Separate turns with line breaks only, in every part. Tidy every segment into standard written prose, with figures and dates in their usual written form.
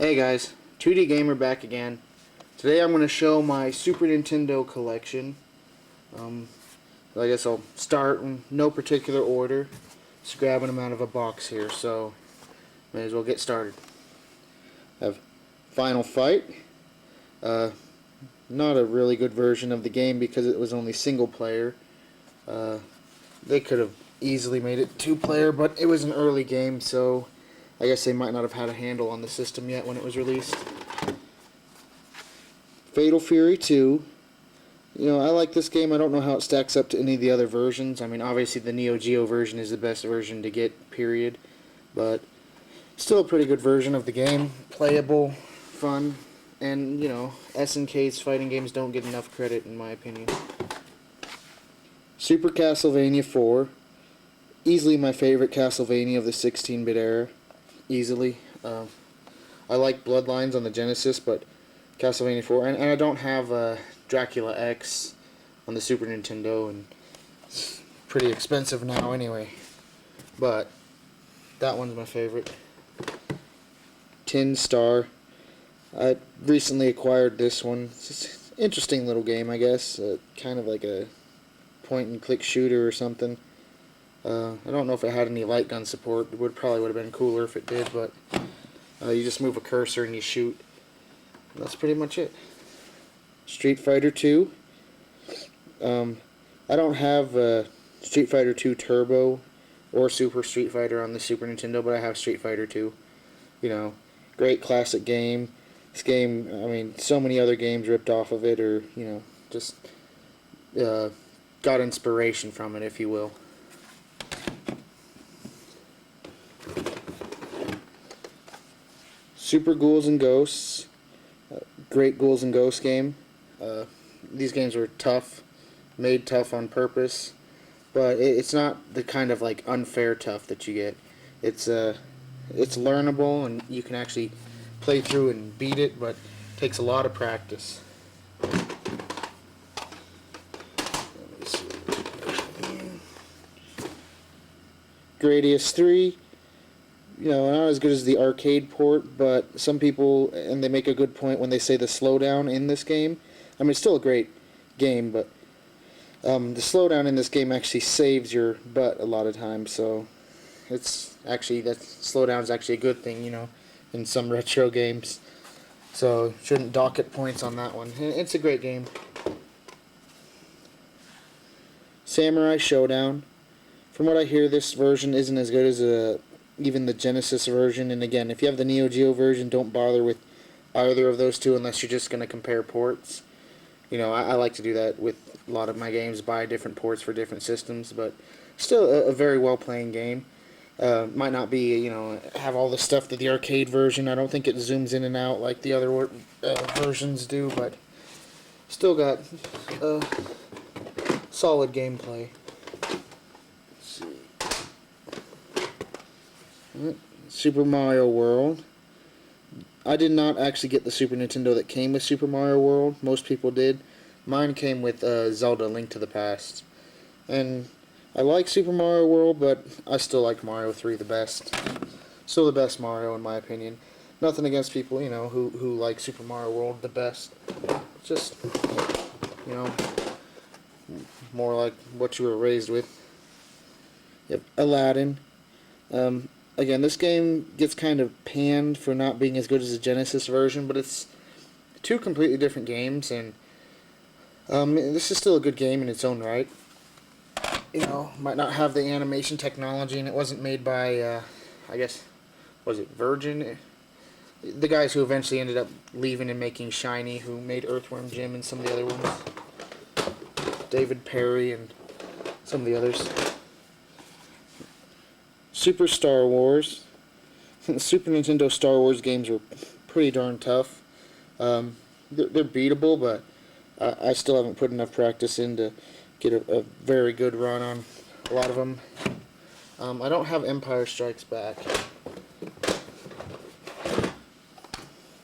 Hey guys, 2D Gamer back again. Today I'm going to show my Super Nintendo collection. I guess I'll start in no particular order. Just grabbing them out of a box here, so may as well get started. I have Final Fight. Not a really good version of the game because it was only single player. They could have easily made it two-player, but it was an early game, so I guess they might not have had a handle on the system yet when it was released. Fatal Fury 2. You know, I like this game. I don't know how it stacks up to any of the other versions. I mean, obviously the Neo Geo version is the best version to get, period. But still a pretty good version of the game. Playable, fun, and, you know, SNK's fighting games don't get enough credit in my opinion. Super Castlevania 4. Easily my favorite Castlevania of the 16-bit era. Easily. I like Bloodlines on the Genesis, but Castlevania 4, and I don't have Dracula X on the Super Nintendo, and it's pretty expensive now anyway. But that one's my favorite. Tin Star. I recently acquired this one. It's just an interesting little game, I guess. Kind of like a point-and-click shooter or something. I don't know if it had any light gun support. It probably would have been cooler if it did, but you just move a cursor and you shoot. That's pretty much it. Street Fighter 2. I don't have Street Fighter 2 Turbo or Super Street Fighter on the Super Nintendo, but I have Street Fighter 2. You know, great classic game. This game, I mean, so many other games ripped off of it, or, you know, just got inspiration from it, if you will. Super Ghouls and Ghosts. Great Ghouls and Ghosts game. These games were tough, made tough on purpose, but it's not the kind of like unfair tough that you get. It's learnable, and you can actually play through and beat it, but it takes a lot of practice. Let me see. Gradius 3. You know, not as good as the arcade port, but some people, and they make a good point when they say the slowdown in this game. I mean, it's still a great game, but the slowdown in this game actually saves your butt a lot of times, so it's actually, that slowdown is actually a good thing, you know, in some retro games. So, shouldn't dock it points on that one. It's a great game. Samurai Showdown. From what I hear, this version isn't as good as even the Genesis version, and again, if you have the Neo Geo version, don't bother with either of those two unless you're just going to compare ports. You know, I like to do that with a lot of my games, buy different ports for different systems, but still a very well-playing game. Might not be, you know, have all the stuff that the arcade version, I don't think it zooms in and out like the other versions do, but still got solid gameplay. Super Mario World. I did not actually get the Super Nintendo that came with Super Mario World. Most people did. Mine came with Zelda: Link to the Past. And I like Super Mario World, but I still like Mario 3 the best. Still the best Mario in my opinion. Nothing against people, you know, who like Super Mario World the best. Just, you know, more like what you were raised with. Yep, Aladdin. Again, this game gets kind of panned for not being as good as the Genesis version, but it's two completely different games, and this is still a good game in its own right. You know, might not have the animation technology, and it wasn't made by, I guess, was it Virgin? The guys who eventually ended up leaving and making Shiny, who made Earthworm Jim and some of the other ones. David Perry and some of the others. Super Star Wars. The Super Nintendo Star Wars games were pretty darn tough. They're beatable, but I still haven't put enough practice in to get a very good run on a lot of them. I don't have Empire Strikes Back.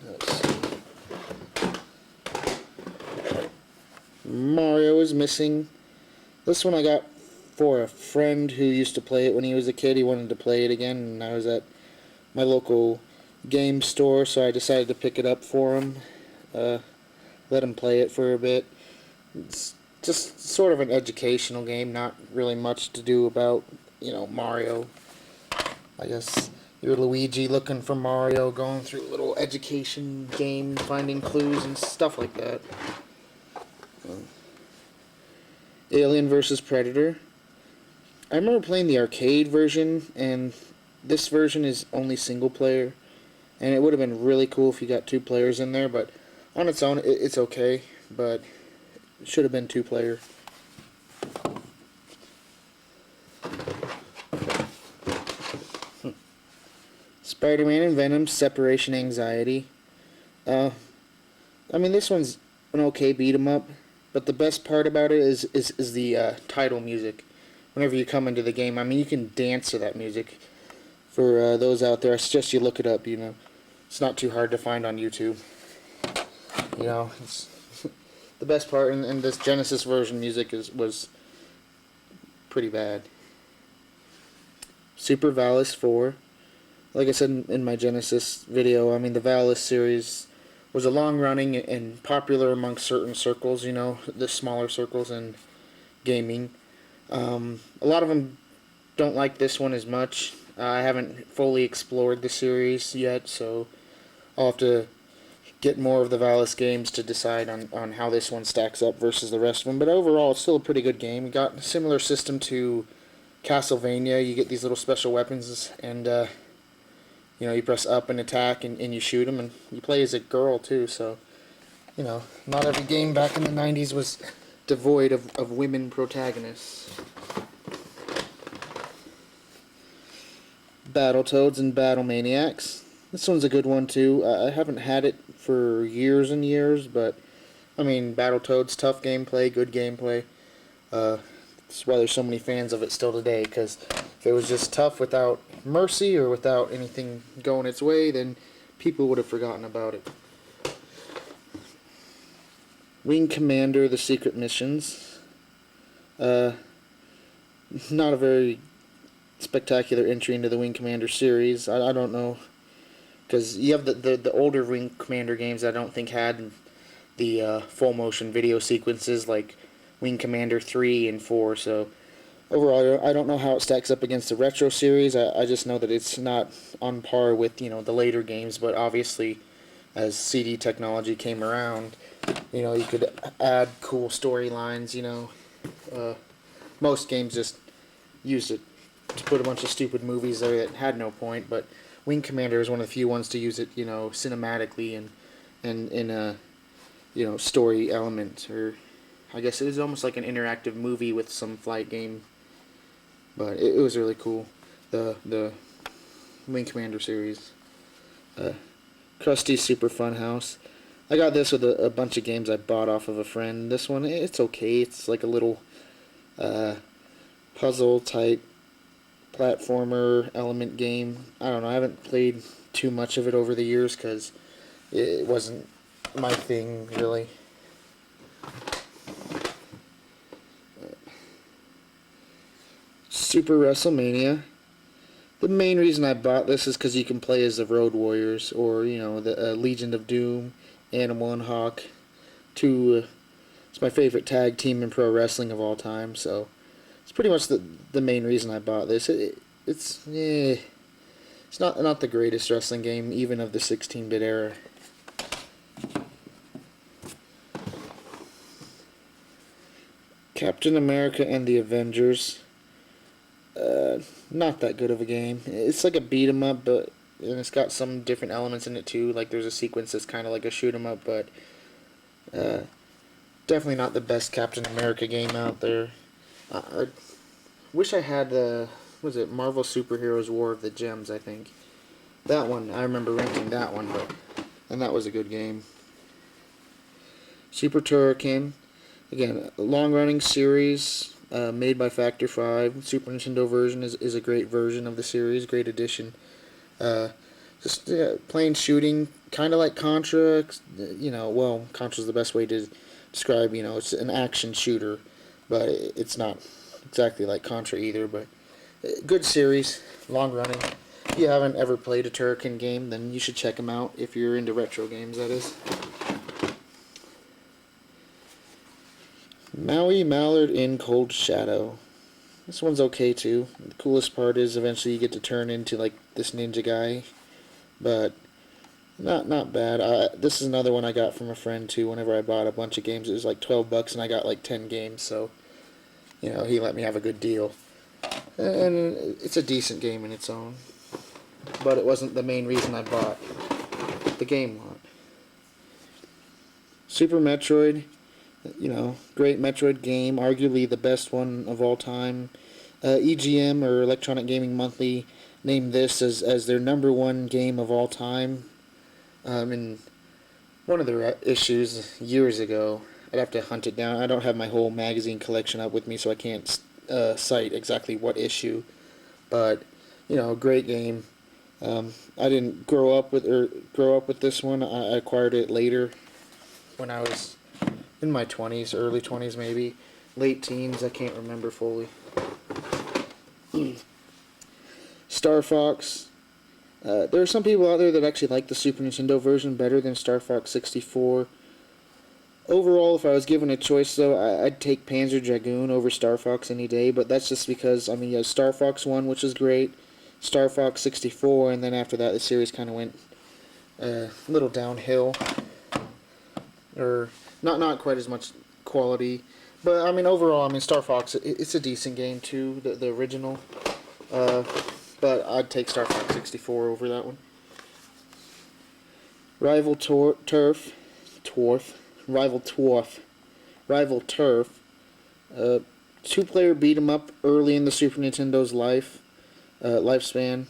Let's see. Mario is missing. This one I got for a friend who used to play it when he was a kid. He wanted to play it again, and I was at my local game store, so I decided to pick it up for him. Let him play it for a bit. It's just sort of an educational game, not really much to do about, Mario. I guess you're Luigi looking for Mario, going through a little education game, finding clues and stuff like that. Alien vs. Predator. I remember playing the arcade version, and this version is only single player. And it would have been really cool if you got 2 players in there, but on its own, it's okay. But it should have been 2 player. Spider-Man and Venom Separation Anxiety. I mean, this one's an okay beat 'em up, but the best part about it is the title music. Whenever you come into the game, I mean, you can dance to that music. For those out there, I suggest you look it up. It's not too hard to find on YouTube. It's the best part, and this Genesis version music was pretty bad. Super Valis 4. Like I said in my Genesis video, I mean, the Valis series was a long-running and popular among certain circles, the smaller circles in gaming. A lot of them don't like this one as much. I haven't fully explored the series yet, so I'll have to get more of the Valis games to decide on how this one stacks up versus the rest of them. But overall, it's still a pretty good game. You got a similar system to Castlevania. You get these little special weapons, and you press up and attack, and you shoot them, and you play as a girl too. So not every game back in the 90s was devoid of women protagonists. Battletoads and Battlemaniacs. This one's a good one too. I haven't had it for years and years, but I mean, Battletoads, tough gameplay, good gameplay. That's why there's so many fans of it still today, because if it was just tough without mercy or without anything going its way, then people would have forgotten about it. Wing Commander, The Secret Missions. Not a very spectacular entry into the Wing Commander series. I don't know, because you have the older Wing Commander games I don't think had the full motion video sequences like Wing Commander 3 and 4, so overall I don't know how it stacks up against the retro series. I just know that it's not on par with the later games, but obviously as CD technology came around, you could add cool storylines. Most games just used it to put a bunch of stupid movies there that had no point, but Wing Commander is one of the few ones to use it, cinematically and in a, story element, or I guess it was almost like an interactive movie with some flight game, but it was really cool. The Wing Commander series. Krusty's Super Fun House. I got this with a bunch of games I bought off of a friend. This one, it's okay. It's like a little puzzle type platformer element game. I don't know. I haven't played too much of it over the years because it wasn't my thing, really. Super WrestleMania. The main reason I bought this is because you can play as the Road Warriors, or the Legion of Doom, Animal and Hawk. It's my favorite tag team in pro wrestling of all time, so it's pretty much the main reason I bought this. It's not the greatest wrestling game, even of the 16-bit era. Captain America and the Avengers. Not that good of a game. It's like a beat 'em up, and it's got some different elements in it too. Like there's a sequence that's kind of like a shoot 'em up, but definitely not the best Captain America game out there. I wish I had was it Marvel Superheroes War of the Gems? I think that one. I remember renting that one, and that was a good game. Super Turrican, again, a long-running series. Made by Factor 5. Super Nintendo version is a great version of the series, great addition. Just plain shooting, kind of like Contra. Contra's the best way to describe. It's an action shooter, but it's not exactly like Contra either. But good series, long running. If you haven't ever played a Turrican game, then you should check them out if you're into retro games, that is. Maui Mallard in Cold Shadow. This one's okay too. The coolest part is eventually you get to turn into like this ninja guy, but not bad. This is another one I got from a friend too. Whenever I bought a bunch of games, it was like $12 and I got like 10 games, so you know, he let me have a good deal. And it's a decent game in its own, but it wasn't the main reason I bought the game lot. Super Metroid, you know, great Metroid game, arguably the best one of all time. EGM, or Electronic Gaming Monthly, named this as their #1 game of all time. In one of their issues years ago, I'd have to hunt it down. I don't have my whole magazine collection up with me, so I can't cite exactly what issue. But you know, great game. I didn't grow up with this one. I acquired it later, when I was in my 20s, early 20s maybe, late teens. I can't remember fully. Star Fox. There are some people out there that actually like the Super Nintendo version better than Star Fox 64. Overall, if I was given a choice, though, I'd take Panzer Dragoon over Star Fox any day, but that's just because, I mean, you have Star Fox 1, which is great, Star Fox 64, and then after that, the series kind of went a little downhill, or not quite as much quality, but, I mean, overall, I mean, Star Fox, it's a decent game, too, the original, but I'd take Star Fox 64 over that one. Rival Turf, two-player beat 'em up early in the Super Nintendo's lifespan.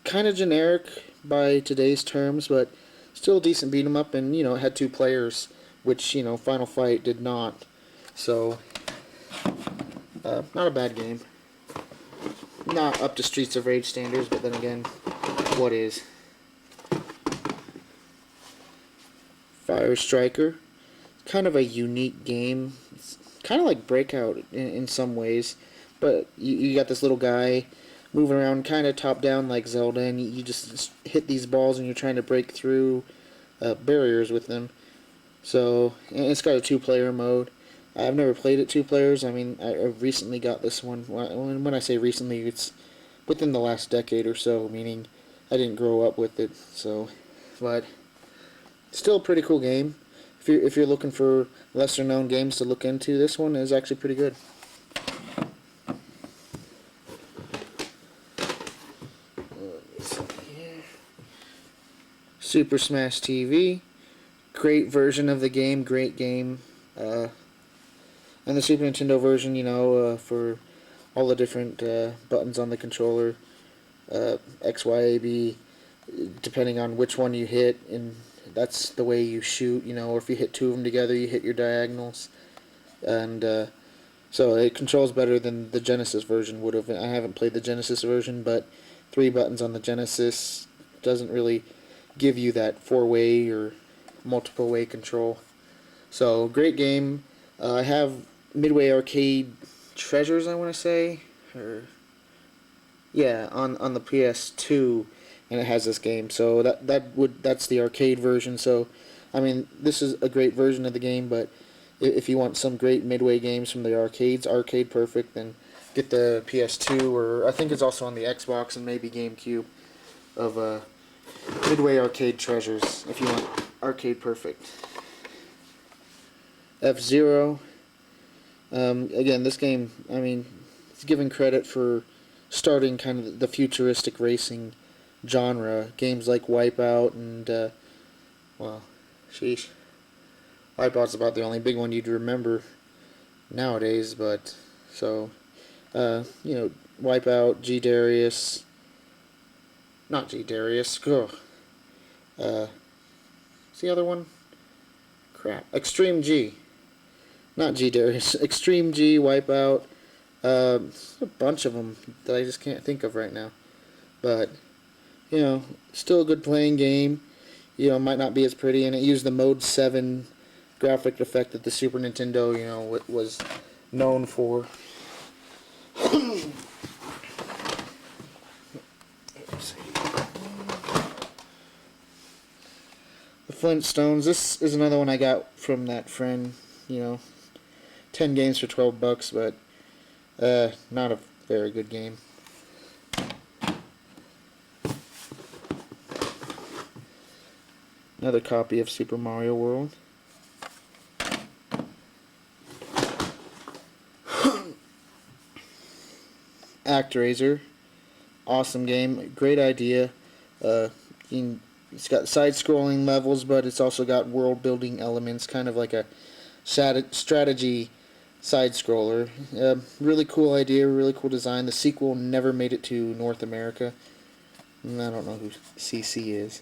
Kind of generic by today's terms, but still a decent beat 'em up, and you know, it had 2 players, which, you know, Final Fight did not. So not a bad game. Not up to Streets of Rage standards, but then again, what is? Fire Striker. Kind of a unique game. It's kind of like Breakout in some ways, but you got this little guy moving around kind of top down like Zelda, and you just hit these balls and you're trying to break through barriers with them. So, and it's got a 2-player mode. I've never played it 2 players. I mean, I recently got this one. When I say recently, it's within the last decade or so, meaning I didn't grow up with it. So, but still a pretty cool game. If you're looking for lesser known games to look into, this one is actually pretty good. Super Smash TV, great version of the game, great game. And the Super Nintendo version, you know, for all the different buttons on the controller, X, Y, A, B, depending on which one you hit, and that's the way you shoot, you know, or if you hit 2 of them together, you hit your diagonals. And so it controls better than the Genesis version would have. I haven't played the Genesis version, but 3 buttons on the Genesis doesn't really give you that 4-way or multiple-way control. So, great game. I have Midway Arcade Treasures, I want to say, or yeah, on the PS2, and it has this game. So that's the arcade version. So, I mean, this is a great version of the game. But if you want some great Midway games from the arcades, arcade perfect, then get the PS2, or I think it's also on the Xbox and maybe GameCube of Midway Arcade Treasures if you want arcade perfect. F-Zero. Again, this game, I mean, it's given credit for starting kind of the futuristic racing genre. Games like Wipeout and, well, sheesh. Wipeout's about the only big one you'd remember nowadays, but, so, you know, Wipeout, G-Darius, not G-Darius, ugh. What's the other one? Crap. Extreme G. Not G-Darius. Extreme G, Wipeout. A bunch of them that I just can't think of right now. But, you know, still a good playing game. You know, might not be as pretty, and it used the Mode 7 graphic effect that the Super Nintendo, you know, was known for. Let's see. Flintstones. This is another one I got from that friend. You know, 10 games for $12, but not a very good game. Another copy of Super Mario World. ActRaiser. Awesome game. Great idea. It's got side-scrolling levels, but it's also got world-building elements, kind of like a strategy side-scroller. Really cool idea, really cool design. The sequel never made it to North America. I don't know who CC is.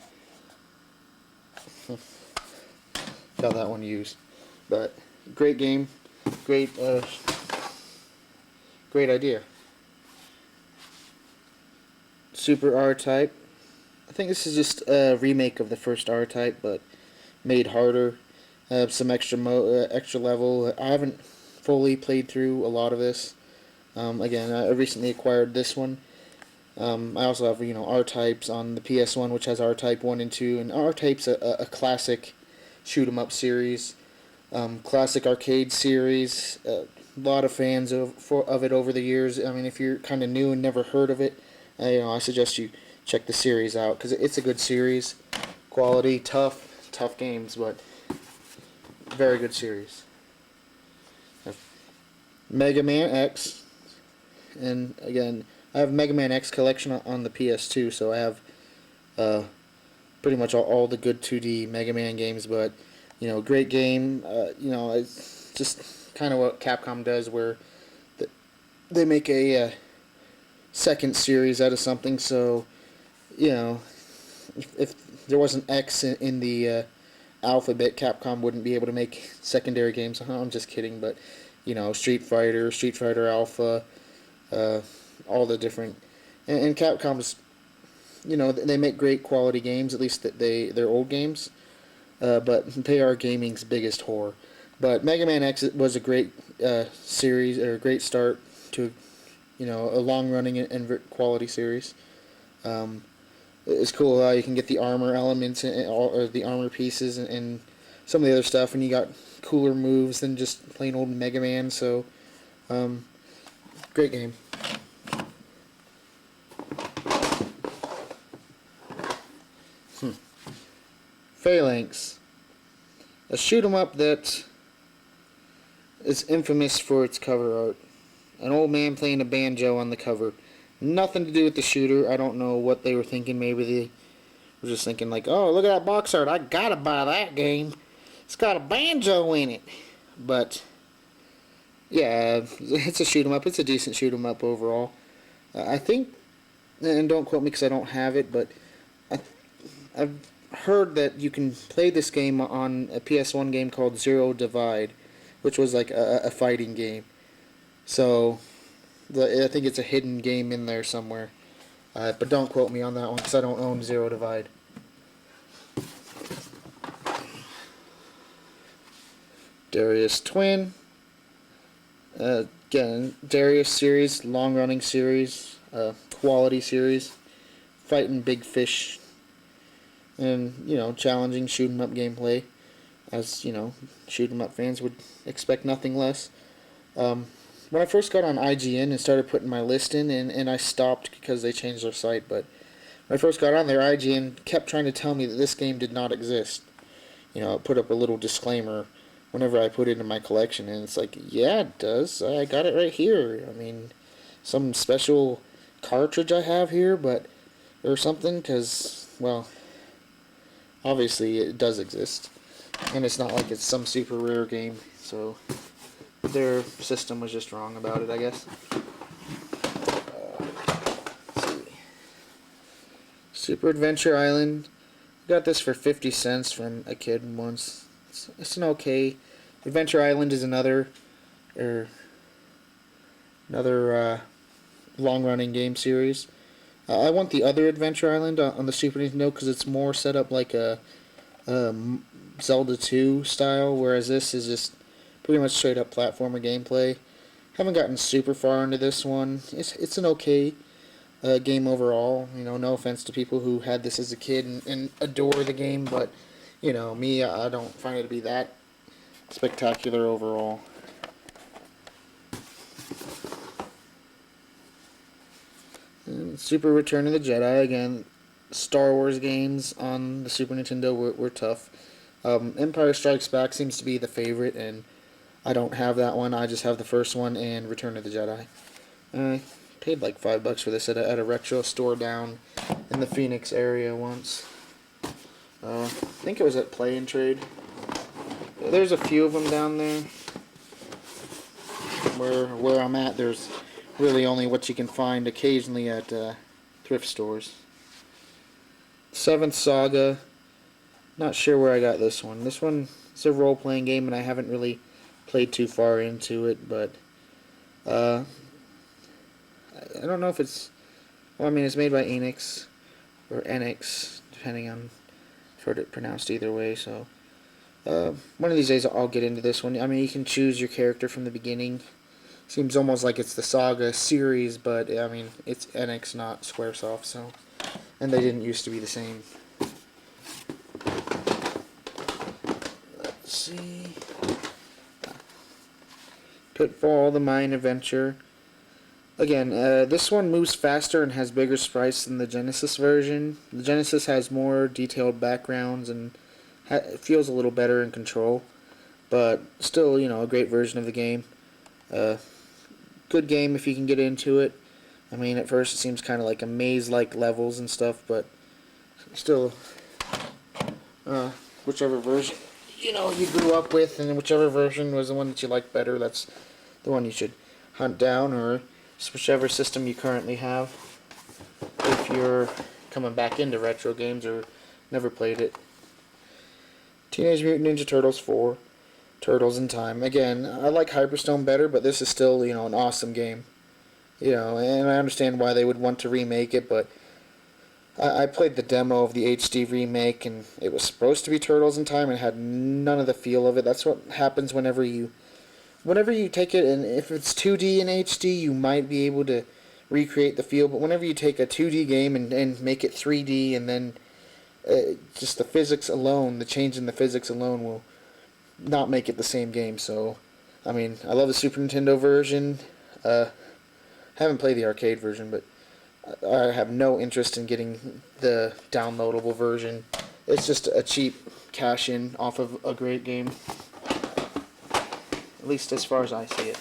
Got that one used. But great game. Great idea. Super R-Type. I think this is just a remake of the first R-Type, but made harder. Some extra level. I haven't fully played through a lot of this. Again, I recently acquired this one. I also have, R-Types on the PS1, which has R-Type 1 and 2, and R-Type's a classic shoot-'em-up series, classic arcade series. A lot of fans of it over the years. I mean, if you're kind of new and never heard of it, I suggest you check the series out, because it's a good series. Quality, tough games, but very good series. Mega Man X, and again, I have Mega Man X Collection on the PS2, so I have pretty much all the good 2D Mega Man games. But great game. It's just kind of what Capcom does, where they make a second series out of something. So if there wasn't X in the alphabet, Capcom wouldn't be able to make secondary games. I'm just kidding, but Street Fighter Alpha, all the different, and Capcom's, they make great quality games. At least they're old games, but they are gaming's biggest whore. But Mega Man X was a great series, or a great start to a long running and quality series. It's cool how you can get the armor elements or the armor pieces and some of the other stuff, and you got cooler moves than just plain old Mega Man. So, great game. Phalanx, a shoot 'em up that is infamous for its cover art. An old man playing a banjo on the cover. Nothing to do with the shooter. I don't know what they were thinking. Maybe they were just thinking like, oh, look at that box art. I gotta buy that game. It's got a banjo in it. But, yeah, it's a shoot 'em up. It's a decent shoot 'em up overall. I think, and don't quote me because I don't have it, but I've heard that you can play this game on a PS1 game called Zero Divide, which was like a fighting game. So, I think it's a hidden game in there somewhere. But don't quote me on that one because I don't own Zero Divide. Darius Twin. Again, Darius series, long-running series, quality series, fighting big fish, and challenging shoot 'em up gameplay, as shoot 'em up fans would expect nothing less. When I first got on IGN and started putting my list in, and I stopped because they changed their site, but when I first got on there, IGN kept trying to tell me that this game did not exist. It put up a little disclaimer whenever I put it in my collection, and it's like, yeah, it does. I got it right here. I mean, some special cartridge I have here, or something, because, well, obviously it does exist, and it's not like it's some super rare game, so their system was just wrong about it, I guess. Let's see. Super Adventure Island. Got this for 50 cents from a kid once. It's an okay. Adventure Island is another long-running game series. I want the other Adventure Island on the Super Nintendo because it's more set up like a Zelda 2 style, whereas this is just pretty much straight up platformer gameplay. Haven't gotten super far into this one. It's an okay game overall. No offense to people who had this as a kid and adore the game, but you know, me, I don't find it to be that spectacular overall. And Super Return of the Jedi, again, Star Wars games on the Super Nintendo were tough. Empire Strikes Back seems to be the favorite, and I don't have that one. I just have the first one and Return of the Jedi. I paid like $5 for this at a retro store down in the Phoenix area once. I think it was at Play and Trade. There's a few of them down there. Where I'm at, there's really only what you can find occasionally at thrift stores. Seventh Saga. Not sure where I got this one. This one is a role-playing game, and I haven't really played too far into it, but I don't know if it's... Well, I mean, it's made by Enix, or Enix, depending on... I've heard it pronounced either way, so... one of these days I'll get into this one. I mean, you can choose your character from the beginning. Seems almost like it's the Saga series, but, I mean, it's Enix, not Squaresoft, so... And they didn't used to be the same. Let's see... Pitfall, the Mayan Adventure. Again, this one moves faster and has bigger sprites than the Genesis version. The Genesis has more detailed backgrounds and it feels a little better in control. But still, you know, a great version of the game. Good game if you can get into it. I mean, at first it seems kind of like a maze-like levels and stuff, but still, whichever version, you know, you grew up with, and whichever version was the one that you liked better, that's the one you should hunt down, or whichever system you currently have, if you're coming back into retro games or never played it. Teenage Mutant Ninja Turtles 4, Turtles in Time. Again, I like Hyperstone better, but this is still, you know, an awesome game. You know, and I understand why they would want to remake it, but I played the demo of the HD remake, and it was supposed to be Turtles in Time, and had none of the feel of it. That's what happens whenever you take it, and if it's 2D in HD, you might be able to recreate the feel, but whenever you take a 2D game and make it 3D, and then just the physics alone, the change in the physics alone will not make it the same game. So, I mean, I love the Super Nintendo version. Haven't played the arcade version, but I have no interest in getting the downloadable version. It's just a cheap cash-in off of a great game. At least as far as I see it.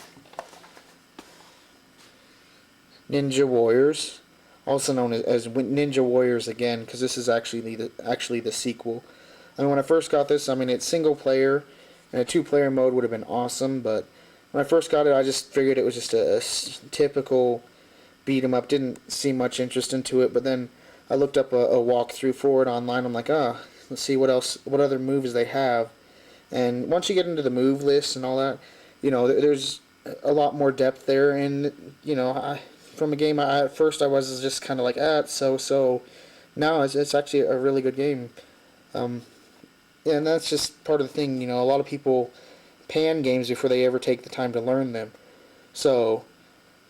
Ninja Warriors, also known as Ninja Warriors again, because this is actually the sequel. I mean, when I first got this, I mean, it's single player, and a two-player mode would have been awesome, but when I first got it, I just figured it was just a typical beat 'em up. Didn't see much interest into it, but then I looked up a walkthrough for it online. I'm like, let's see what other moves they have. And once you get into the move list and all that, you know, there's a lot more depth there. And you know, from a game, at first I was just kind of like, it's so. Now it's actually a really good game. And that's just part of the thing. You know, a lot of people pan games before they ever take the time to learn them. So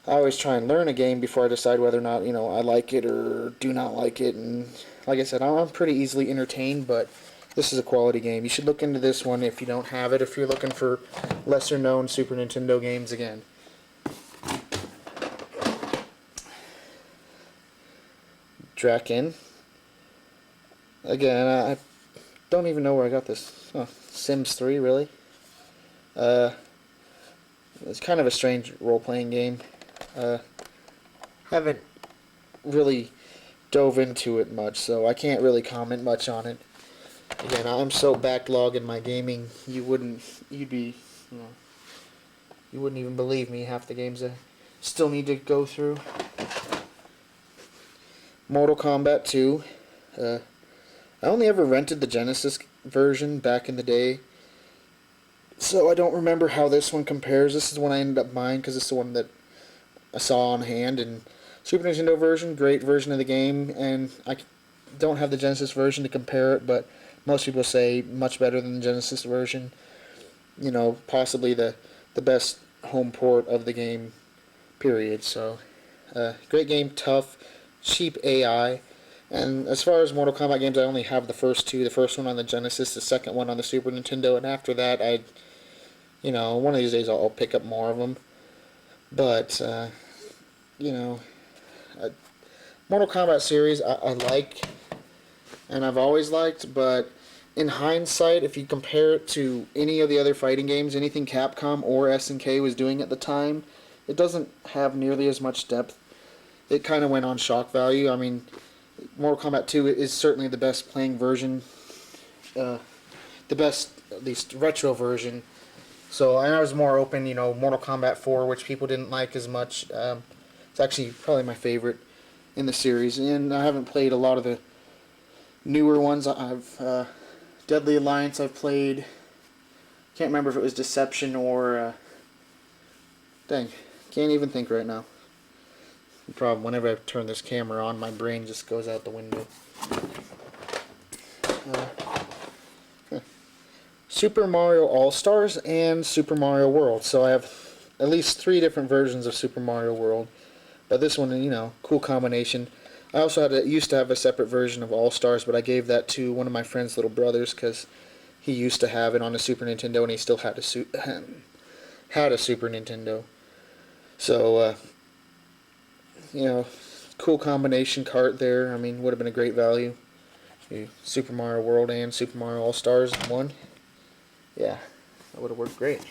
I always try and learn a game before I decide whether or not, you know, I like it or do not like it. And like I said, I'm pretty easily entertained, but this is a quality game. You should look into this one if you don't have it, if you're looking for lesser known Super Nintendo games again. Draken. Again, I don't even know where I got this. Sims 3, really? It's kind of a strange role-playing game. Haven't really dove into it much, so I can't really comment much on it. Again, I'm so backlogged in my gaming, you wouldn't even believe me, half the games I still need to go through. Mortal Kombat 2. I only ever rented the Genesis version back in the day, so I don't remember how this one compares. This is the one I ended up buying because it's the one that I saw on hand. And Super Nintendo version, great version of the game, and I don't have the Genesis version to compare it, but most people say much better than the Genesis version. You know, possibly the best home port of the game, period. So, great game, tough, cheap AI. And as far as Mortal Kombat games, I only have the first two. The first one on the Genesis, the second one on the Super Nintendo, and after that, one of these days I'll pick up more of them. But, you know, uh, Mortal Kombat series I like, and I've always liked, but in hindsight, if you compare it to any of the other fighting games, anything Capcom or SNK was doing at the time, it doesn't have nearly as much depth. It kind of went on shock value. I mean, Mortal Kombat 2 is certainly the best playing version, the best, at least, retro version. So, and I was more open, Mortal Kombat 4, which people didn't like as much. It's actually probably my favorite in the series. And I haven't played a lot of the newer ones. Deadly Alliance I've played. Can't remember if it was Deception or... dang, can't even think right now. The problem, whenever I turn this camera on, my brain just goes out the window. Super Mario All-Stars and Super Mario World. So I have at least 3 different versions of Super Mario World. But this one, cool combination. I also used to have a separate version of All-Stars, but I gave that to one of my friend's little brothers because he used to have it on a Super Nintendo and he still had a Super Nintendo. So, cool combination cart there. I mean, would have been a great value. Super Mario World and Super Mario All-Stars in one. Yeah, that would have worked great.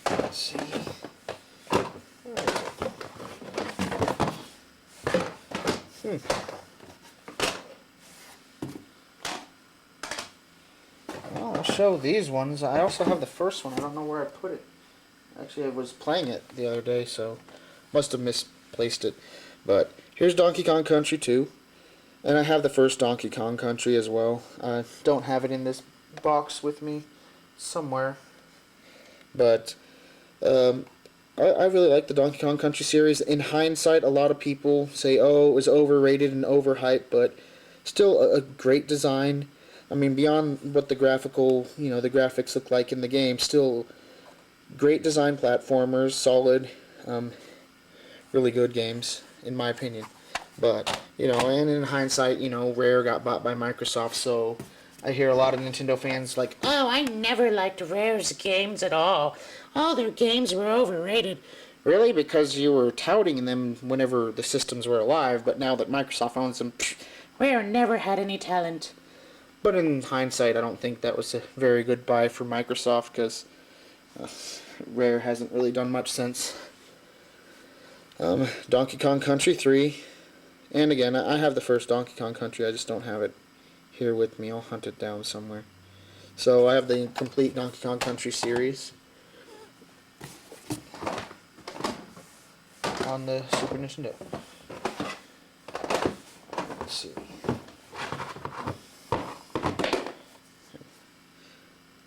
Let's see. Well, I'll show these ones. I also have the first one. I don't know where I put it. Actually, I was playing it the other day, so must have misplaced it. But here's Donkey Kong Country 2. And I have the first Donkey Kong Country as well. I don't have it in this box with me somewhere. But I really like the Donkey Kong Country series. In hindsight, a lot of people say, oh, it was overrated and overhyped, but still a great design. I mean, beyond what the the graphics look like in the game, still great design platformers, solid, really good games, in my opinion. But, and in hindsight, Rare got bought by Microsoft, so I hear a lot of Nintendo fans like, oh, I never liked Rare's games at all. All their games were overrated. Really? Because you were touting them whenever the systems were alive, but now that Microsoft owns them, Rare never had any talent. But in hindsight, I don't think that was a very good buy for Microsoft, because Rare hasn't really done much since. Donkey Kong Country 3. And again, I have the first Donkey Kong Country, I just don't have it here with me. I'll hunt it down somewhere. So I have the complete Donkey Kong Country series on the Super Nintendo. Let's see.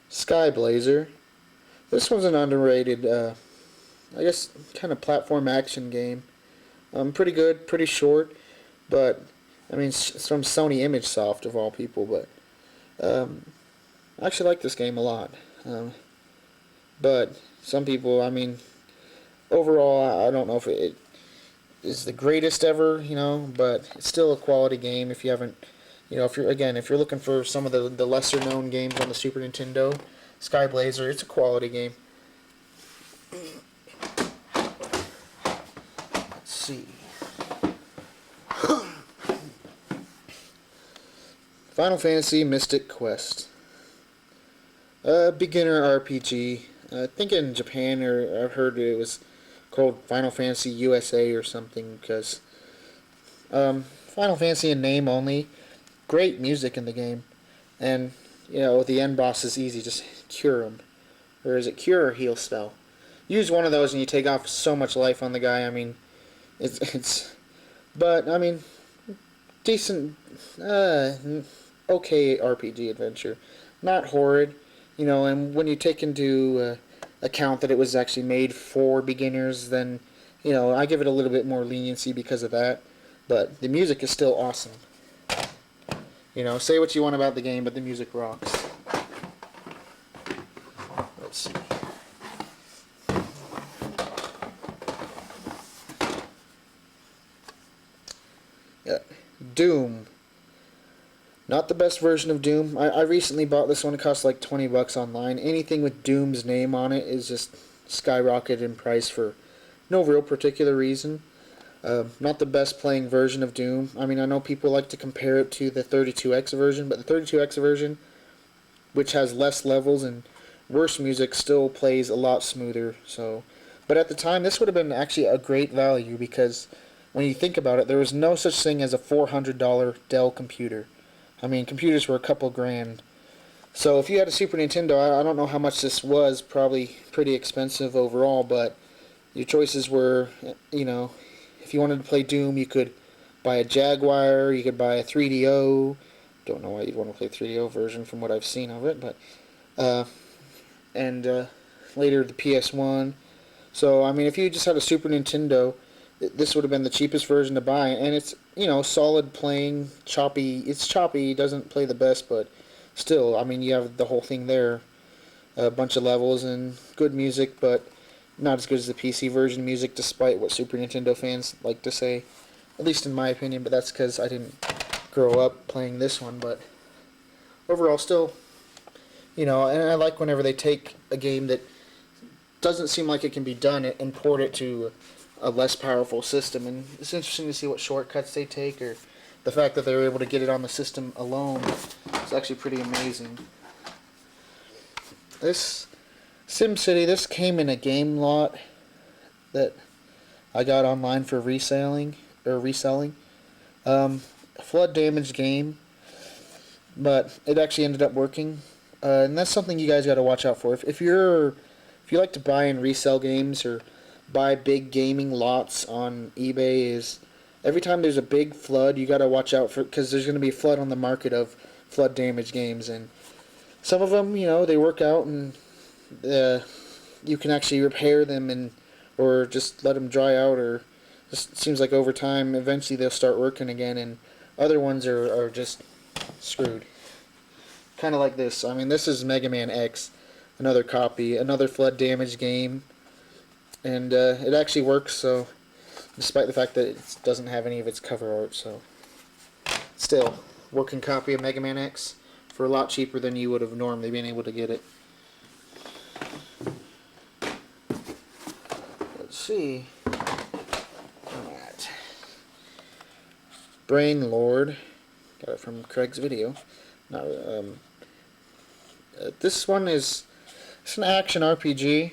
Sky Blazer. This one's an underrated, I guess, kind of platform action game. Pretty good, pretty short, but I mean, it's from Sony ImageSoft of all people, but I actually like this game a lot. But some people, I mean, overall, I don't know if it is the greatest ever, but it's still a quality game. If you haven't, if you're looking for some of the lesser known games on the Super Nintendo, Sky Blazer, it's a quality game. Let's see. Final Fantasy Mystic Quest. Beginner RPG. I think in Japan, or I've heard it was called Final Fantasy USA or something, because Final Fantasy in name only. Great music in the game. And, the end boss is easy. Just cure him. Or is it cure or heal spell? Use one of those and you take off so much life on the guy. I mean, it's but, I mean, decent, okay RPG adventure. Not horrid, and when you take into account that it was actually made for beginners, then, I give it a little bit more leniency because of that. But the music is still awesome. Say what you want about the game, but the music rocks. Let's see. Doom. Not the best version of Doom. I recently bought this one. It cost like 20 bucks online. Anything with Doom's name on it is just skyrocketed in price for no real particular reason. Not the best playing version of Doom. I mean, I know people like to compare it to the 32X version, but the 32X version, which has less levels and worse music, still plays a lot smoother. So, but at the time, this would have been actually a great value because when you think about it, there was no such thing as a $400 Dell computer. I mean, computers were a couple grand. So if you had a Super Nintendo, I don't know how much this was, probably pretty expensive overall, but your choices were, you know, if you wanted to play Doom, you could buy a Jaguar, you could buy a 3DO. Don't know why you'd want to play a 3DO version from what I've seen of it, but and later the PS1. So, I mean, if you just had a Super Nintendo, this would have been the cheapest version to buy, and it's, you know, solid playing, choppy. It's choppy, it doesn't play the best, but still, I mean, you have the whole thing there, a bunch of levels and good music, but not as good as the PC version music, despite what Super Nintendo fans like to say, at least in my opinion, but that's because I didn't grow up playing this one, but overall, still, you know, and I like whenever they take a game that doesn't seem like it can be done and port it to a less powerful system, and it's interesting to see what shortcuts they take, or the fact that they were able to get it on the system alone. It's actually pretty amazing. This SimCity, this came in a game lot that I got online for reselling. Flood damaged game, but it actually ended up working, and that's something you guys got to watch out for. If you like to buy and resell games or buy big gaming lots on eBay, is every time there's a big flood, you got to watch out for, because there's going to be a flood on the market of flood damaged games, and some of them, you know, they work out and you can actually repair them and or just let them dry out, or just seems like over time eventually they'll start working again, and other ones are just screwed. Kind of like this. I mean, this is Mega Man X, another copy, another flood damaged game, and it actually works, so despite the fact that it doesn't have any of its cover art, so still, working copy of Mega Man X for a lot cheaper than you would have normally been able to get it. Let's see. Alright. Brain Lord. Got it from Craig's video. Not, this one it's an action RPG.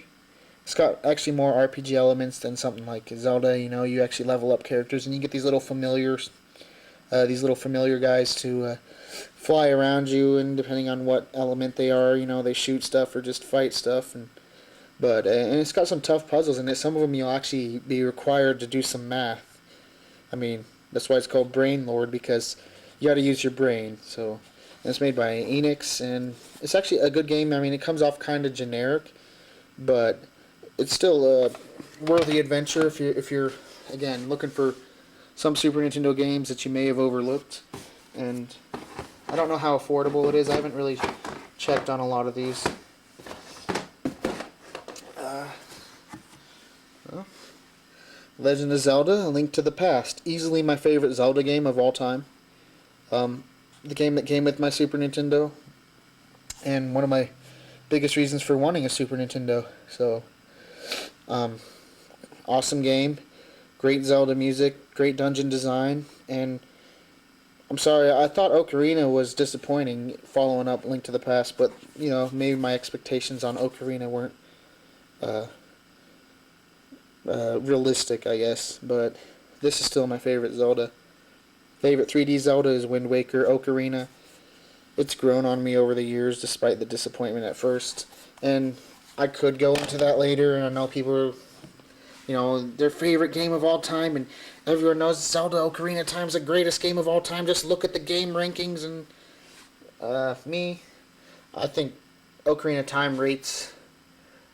It's got actually more RPG elements than something like Zelda. You know, you actually level up characters and you get these little familiars, guys to fly around you, and depending on what element they are, you know, they shoot stuff or just fight stuff. And it's got some tough puzzles in it. Some of them you'll actually be required to do some math. I mean, that's why it's called Brain Lord, because you got to use your brain. So, and it's made by Enix, and it's actually a good game. I mean, it comes off kind of generic, but it's still a worthy adventure if you're again looking for some Super Nintendo games that you may have overlooked. And I don't know how affordable it is. I haven't really checked on a lot of these. Well, Legend of Zelda: A Link to the Past. Easily my favorite Zelda game of all time. The game that came with my Super Nintendo, and one of my biggest reasons for wanting a Super Nintendo. So, awesome game, great Zelda music, great dungeon design, and I'm sorry, I thought Ocarina was disappointing following up Link to the Past, but, you know, maybe my expectations on Ocarina weren't realistic, I guess, but this is still my favorite Zelda. Favorite 3D Zelda is Wind Waker. Ocarina, it's grown on me over the years despite the disappointment at first, and I could go into that later, and I know people are, you know, their favorite game of all time, and everyone knows Zelda Ocarina of Time's the greatest game of all time. Just look at the game rankings, and me, I think Ocarina of Time rates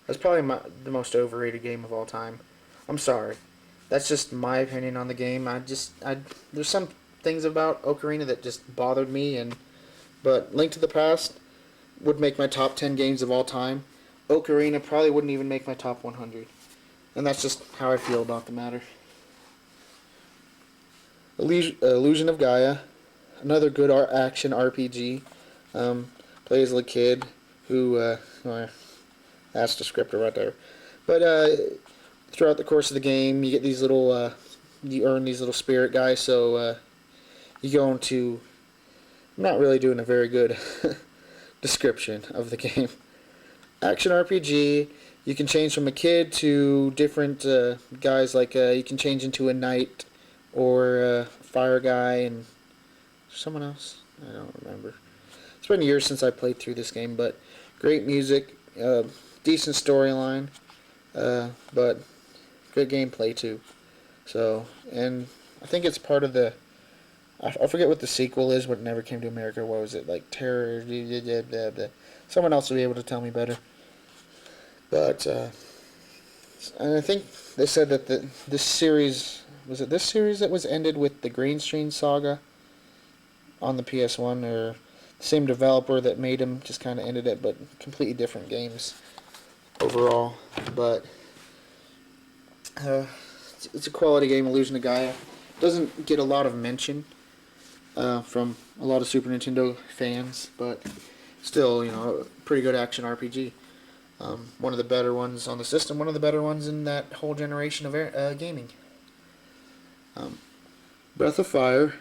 as probably the most overrated game of all time. I'm sorry, that's just my opinion on the game. There's some things about Ocarina that just bothered me, but Link to the Past would make my top 10 games of all time. Ocarina probably wouldn't even make my top 100. And that's just how I feel about the matter. Illusion of Gaia, another good action RPG. Play as a kid who, well, that's the scripter right there. But throughout the course of the game, you get these little, you earn these little spirit guys. So you go into, I'm not really doing a very good description of the game. Action RPG. You can change from a kid to different guys. Like you can change into a knight or a fire guy and someone else. I don't remember. It's been years since I played through this game, but great music, decent storyline, but good gameplay too. So, and I think it's part of the. I forget what the sequel is, but it never came to America. What was it, like Terror? Blah, blah, blah, blah. Someone else will be able to tell me better. But and I think they said that this series, was it this series that was ended with the Green Screen Saga on the PS1, or the same developer that made them just kind of ended it, but completely different games overall. But it's a quality game. Illusion of Gaia doesn't get a lot of mention from a lot of Super Nintendo fans, but still, you know, a pretty good action RPG. One of the better ones on the system, one of the better ones in that whole generation of gaming. Breath of Fire,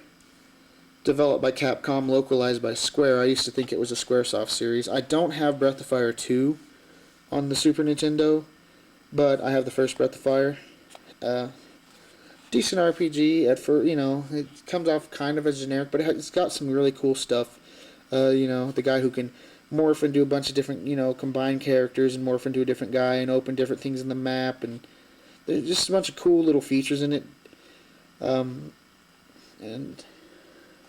developed by Capcom, localized by Square. I used to think it was a Squaresoft series. I don't have Breath of Fire 2 on the Super Nintendo, but I have the first Breath of Fire. Decent RPG. You know, it comes off kind of as generic, but it's got some really cool stuff. You know, the guy who can morph into a bunch of different, you know, combine characters and morph into a different guy and open different things in the map, and there's just a bunch of cool little features in it. And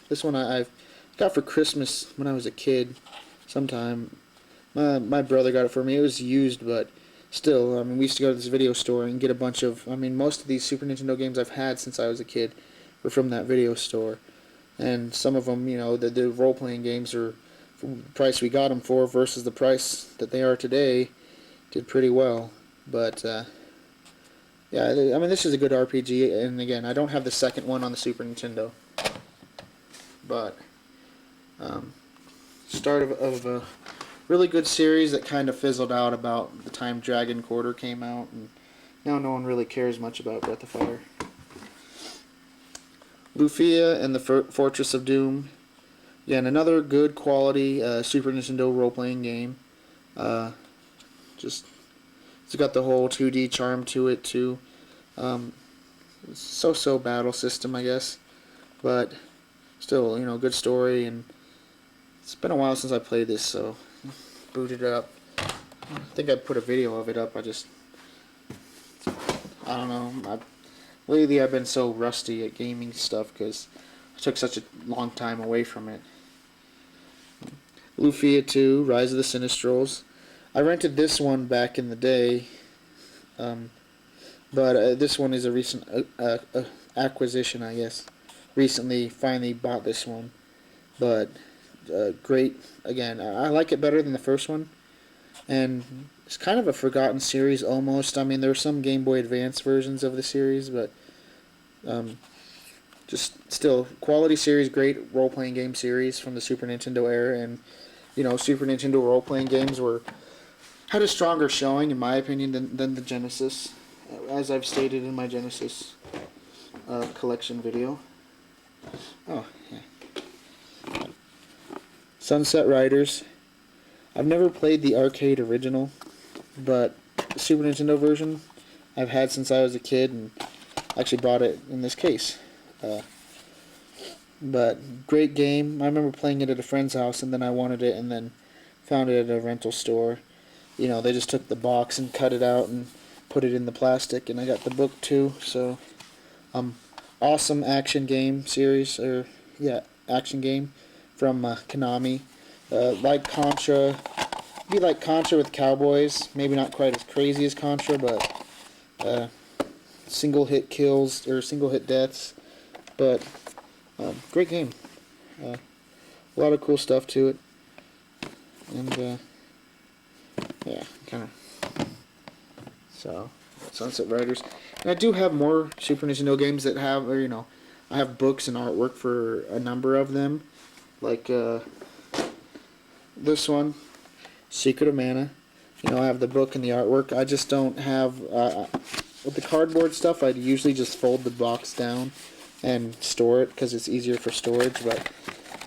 this one I got for Christmas when I was a kid sometime. My brother got it for me. It was used, but still, I mean, we used to go to this video store and get a bunch of, I mean, most of these Super Nintendo games I've had since I was a kid were from that video store. And some of them, you know, the role-playing games are, for the price we got them for versus the price that they are today, did pretty well. But, yeah, I mean, this is a good RPG, and again, I don't have the second one on the Super Nintendo. But, start of a really good series that kind of fizzled out about the time Dragon Quarter came out, and now no one really cares much about Breath of Fire. Lufia and the Fortress of Doom. Again, another good quality Super Nintendo role-playing game. Just it's got the whole 2D charm to it too. So-so battle system, I guess, but still, you know, good story. And it's been a while since I played this, so booted it up. I think I put a video of it up. I don't know. Lately I've been so rusty at gaming stuff because I took such a long time away from it. Lufia 2, Rise of the Sinistrals. I rented this one back in the day, but this one is a recent acquisition, I guess. Recently, finally bought this one, but great. Again, I like it better than the first one, and it's kind of a forgotten series almost. I mean, there are some Game Boy Advance versions of the series, but just still quality series, great role-playing game series from the Super Nintendo era. And you know, Super Nintendo role-playing games had a stronger showing, in my opinion, than the Genesis, as I've stated in my Genesis collection video. Oh, yeah. Sunset Riders. I've never played the arcade original, but the Super Nintendo version I've had since I was a kid, and actually bought it in this case. But great game. I remember playing it at a friend's house, and then I wanted it, and then found it at a rental store. You know, they just took the box and cut it out and put it in the plastic, and I got the book too. So, awesome action game series, action game from Konami. Like Contra, be like Contra with cowboys. Maybe not quite as crazy as Contra, but single hit kills or single hit deaths. But great game. A lot of cool stuff to it, and yeah, kind of. So, Sunset Riders, and I do have more Super Nintendo games that have, or you know, I have books and artwork for a number of them, like this one, Secret of Mana. You know, I have the book and the artwork. I just don't have with the cardboard stuff. I'd usually just fold the box down and store it because it's easier for storage. But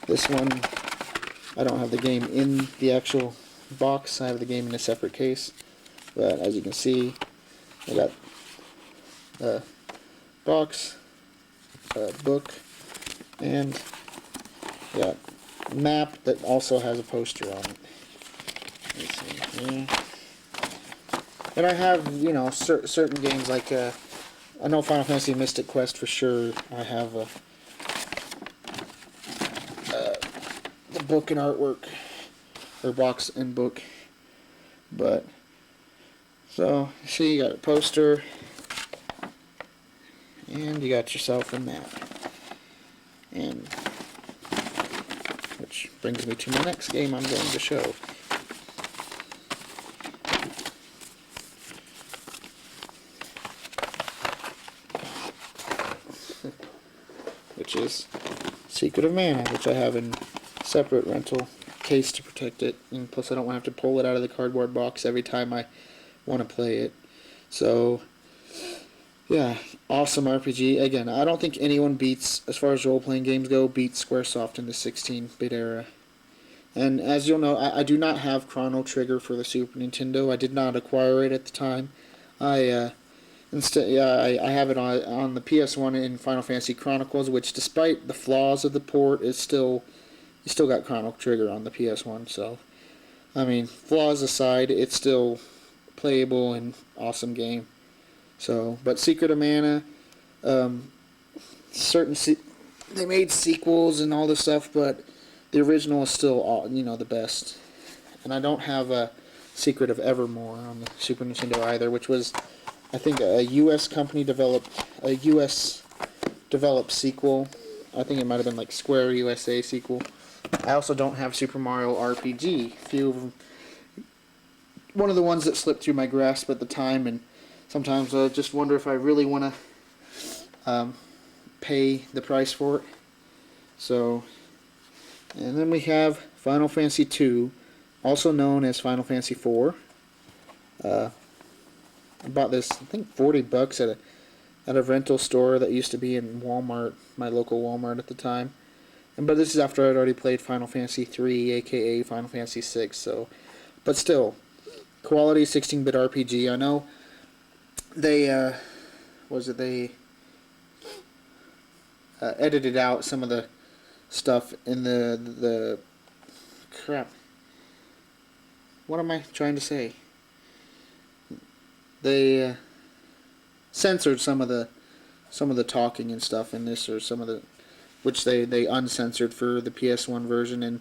this one, I don't have the game in the actual box. I have the game in a separate case. But as you can see, I got a box, a book, and got a map that also has a poster on it. Let's see here. And I have, you know, certain games like I know Final Fantasy Mystic Quest for sure. I have the book and artwork, or box and book. But so see, you got a poster, and you got yourself a map. And which brings me to my next game I'm going to show. Which is Secret of Mana, which I have in separate rental case to protect it, and plus I don't have to pull it out of the cardboard box every time I want to play it. So yeah, awesome RPG. Again, I don't think anyone beats, as far as role-playing games go, beats Squaresoft in the 16-bit era. And as you'll know, I do not have Chrono Trigger for the Super Nintendo. I did not acquire it at the time. Instead, yeah, I have it on the PS1 in Final Fantasy Chronicles, which, despite the flaws of the port, is still, you still got Chrono Trigger on the PS1. So, I mean, flaws aside, it's still playable and awesome game. So, but Secret of Mana, they made sequels and all this stuff, but the original is still, you know, the best. And I don't have a Secret of Evermore on the Super Nintendo either, which was, I think, a U.S. company developed sequel. I think it might have been like Square USA sequel. I also don't have Super Mario RPG. One of the ones that slipped through my grasp at the time, and sometimes I just wonder if I really want to pay the price for it. So, and then we have Final Fantasy II, also known as Final Fantasy IV. I bought this, I think, $40 at a rental store that used to be in Walmart, my local Walmart at the time. But this is after I'd already played Final Fantasy III, aka Final Fantasy VI. So, but still, quality 16-bit RPG. I know they edited out some of the stuff in the crap. What am I trying to say? They censored some of the talking and stuff in this, or some of the, which they uncensored for the PS1 version, and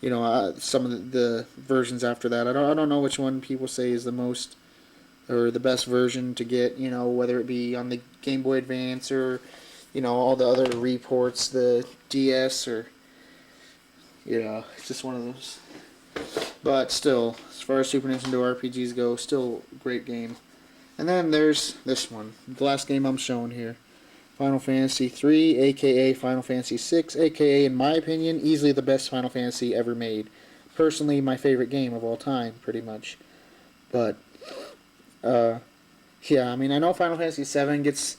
you know, some of the versions after that. I don't know which one people say is the most or the best version to get. You know, whether it be on the Game Boy Advance or, you know, all the other reports, the DS, or, you know, it's just one of those. But still, as far as Super Nintendo RPGs go, still a great game. And then there's this one, the last game I'm showing here. Final Fantasy III, aka Final Fantasy VI, aka, in my opinion, easily the best Final Fantasy ever made. Personally, my favorite game of all time, pretty much. But, yeah, I mean, I know Final Fantasy VII gets,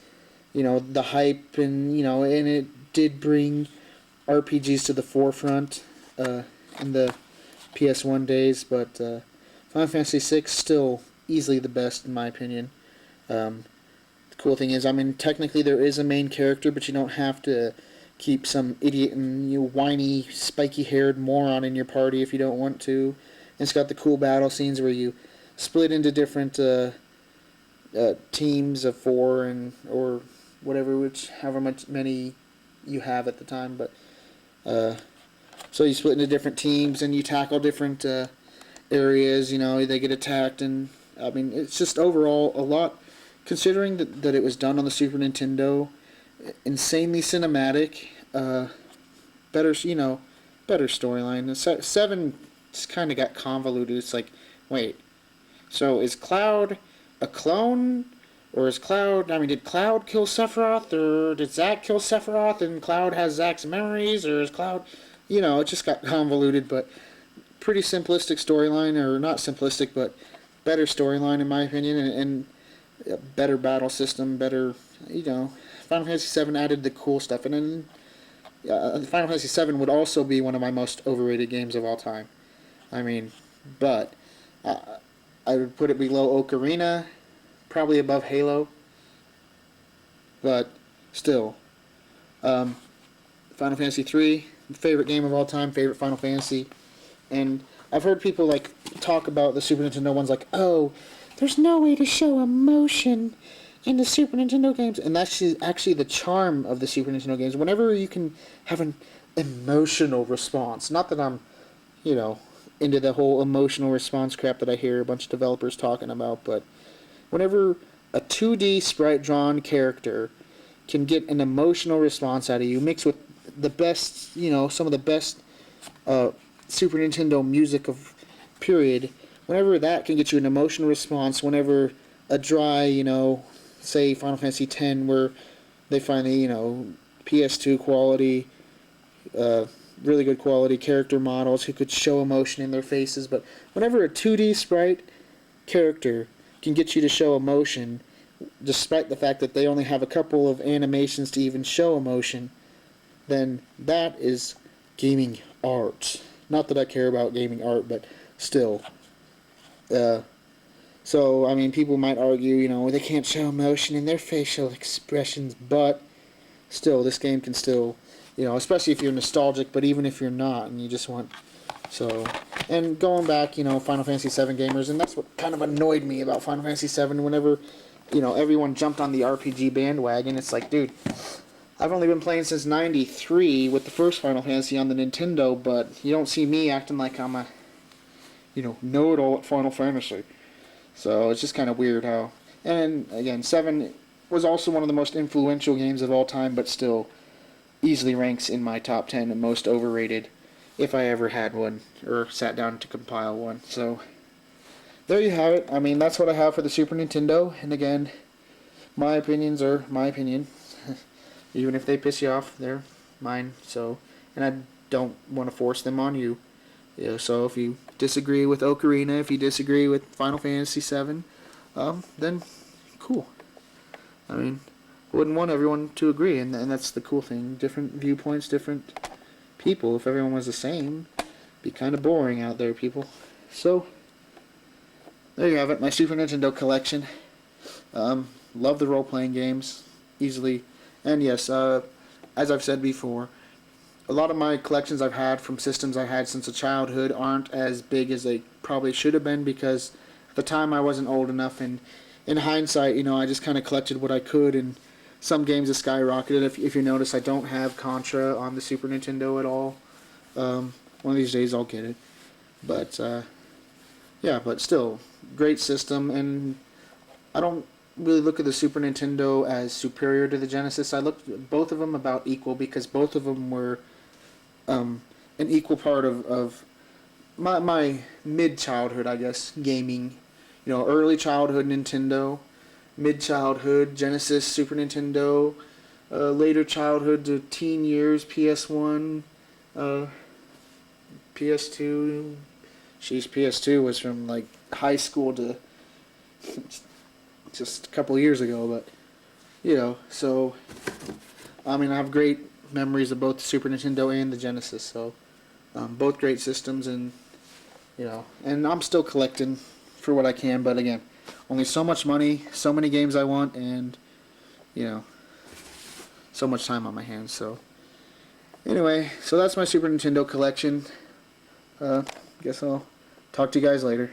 you know, the hype, and, you know, and it did bring RPGs to the forefront in the PS1 days, but Final Fantasy VI still easily the best in my opinion. The cool thing is, I mean, technically there is a main character, but you don't have to keep some idiot and whiny, spiky-haired moron in your party if you don't want to. And it's got the cool battle scenes where you split into different teams of 4 and or whatever, however many you have at the time. But so you split into different teams and you tackle different areas. You know, they get attacked, and I mean, it's just overall a lot, considering that it was done on the Super Nintendo, insanely cinematic, better storyline. 7 just kind of got convoluted. It's like, wait, so is Cloud a clone Or is Cloud, I mean, did Cloud kill Sephiroth, or did Zack kill Sephiroth and Cloud has Zack's memories, or is Cloud, it just got convoluted, but pretty simplistic storyline, or not simplistic, but better storyline in my opinion, and better battle system, better, Final Fantasy VII added the cool stuff, and then Final Fantasy VII would also be one of my most overrated games of all time. I mean, but I would put it below Ocarina, probably above Halo, but still. Final Fantasy III, favorite game of all time, favorite Final Fantasy, and I've heard people like talk about the Super Nintendo ones like, oh, there's no way to show emotion in the Super Nintendo games, and that's actually the charm of the Super Nintendo games. Whenever you can have an emotional response, not that I'm, into the whole emotional response crap that I hear a bunch of developers talking about, but whenever a 2D sprite-drawn character can get an emotional response out of you, mixed with the best, some of the best Super Nintendo music of period, whenever that can get you an emotional response, whenever a dry, say Final Fantasy X, where they finally, PS2 quality, really good quality character models who could show emotion in their faces, but whenever a 2D sprite character can get you to show emotion, despite the fact that they only have a couple of animations to even show emotion, then that is gaming art. Not that I care about gaming art, but still. So, I mean, people might argue, they can't show emotion in their facial expressions, but still, this game can still, especially if you're nostalgic, but even if you're not, and you just want, so, and going back, Final Fantasy VII gamers, and that's what kind of annoyed me about Final Fantasy VII, whenever, everyone jumped on the RPG bandwagon, it's like, dude, I've only been playing since '93 with the first Final Fantasy on the Nintendo, but you don't see me acting like I'm a, know-it-all at Final Fantasy. So it's just kind of weird how, and again, 7 was also one of the most influential games of all time, but still easily ranks in my top 10 and most overrated, if I ever had one, or sat down to compile one. So, there you have it. I mean, that's what I have for the Super Nintendo, and again, my opinions are my opinion. Even if they piss you off, they're mine, so, and I don't want to force them on you. So if you disagree with Ocarina, if you disagree with Final Fantasy VII, then cool. I mean, wouldn't want everyone to agree, and that's the cool thing. Different viewpoints, different people. If everyone was the same, it'd be kind of boring out there, people. So, there you have it, my Super Nintendo collection. Love the role-playing games, easily. And yes, as I've said before, a lot of my collections I've had from systems I had since a childhood aren't as big as they probably should have been, because at the time I wasn't old enough, and in hindsight, I just kind of collected what I could, and some games have skyrocketed. If you notice, I don't have Contra on the Super Nintendo at all. One of these days I'll get it. But, yeah, but still, great system, and I don't really look at the Super Nintendo as superior to the Genesis. I looked at both of them about equal, because both of them were an equal part of my mid-childhood, I guess, gaming. Early childhood Nintendo, mid-childhood Genesis, Super Nintendo, later childhood to teen years, PS1, PS2. Sheesh, PS2 was from, like, high school to just a couple of years ago, but, so, I mean, I have great memories of both the Super Nintendo and the Genesis, so, both great systems, and, and I'm still collecting for what I can, but again, only so much money, so many games I want, and, so much time on my hands, so, anyway, so that's my Super Nintendo collection. Guess I'll talk to you guys later.